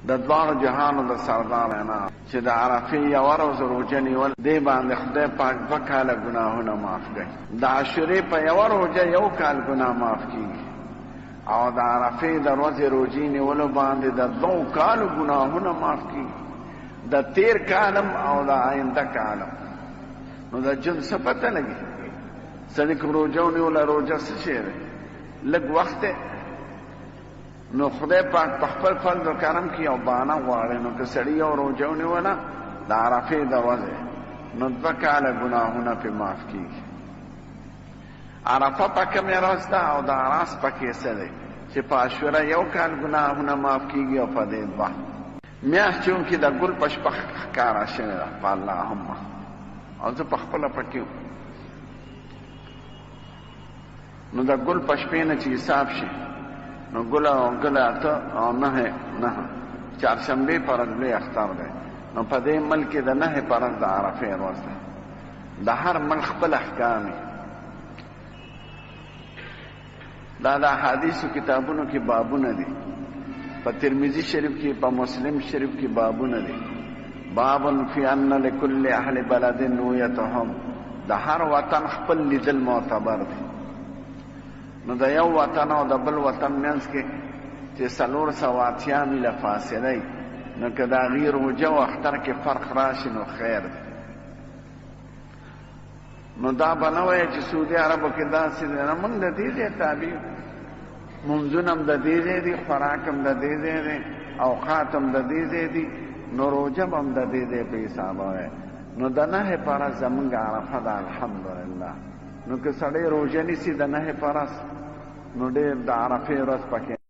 د دوانو جهانو د سردار نه چې د عرفې یو ورځ روژه نیول دې باندې خدای پاک 2 کاله ګناهونه معاف کړي. د عاشورې په یوه روژه 1 کال ګناه معاف کېږي او د عرفې د ورځې روژې نیولو باندې د 2 کالو ګناهونه معاف کېږي، د تیر کالم او د آینده کالم. نو د جن څه پته لګي سړي که روژه ونیوله روژه څه شی دی؟ لږ وخت دی. نو خدای پاک په خپل فضل و کرم کې یو بهانه غواړي. نو که سړي یو روژه ونیوله د عرفې د ورځې نو 2 کاله ګناهونه پرې معاف کېږي. عرفه په کومې ورځ ده او د اراس په کې څه دی چې په عاشوره 1 کال ګناهونه معاف کېږي او په دې 2. میاشت چونکې د ګل په شپه ښکاره شوې ده په اللهم او زه په خپله پکې نو د ګل په شپې نه چې حساب شي نو ګل او ګل 8 او 9 چهارشنبې پر ورځ لوی اختر دی. نو په دې ملک کې د 9 پر ورځ د عرفې ورځ ده. د هر ملک خپل احکام دا د احادیثو کتابونو کې بابونه دي. په ترمذی شریف کې په مسلم شریف کې بابونه دي. باب فی ان لكل اهل بلد نویتهم، د هر وطن خپل لیدل معتبر دی. نو د یو وطن او د بل وطن منځ کې چې 480 میله فاصله نو که د هغې روژه او اختر کې فرق راشي نو خیر دی. نو دا به نه وایه چې سعودي عربو کې داسې دی نه، موږ د دې ځای تابع یو. منځونه هم د دې ځای دي، خوراک هم د دې ځای دی، اوقات هم د دې ځای دي، نو روژه به هم د دې ځای په حسابه وایه. نو د 9 پر ورځ زموږ عرفه ده الحمدلله. نو که سړی روژه نیسي د 9 پر ورځ نو ډېر د عرفې ورځ پکې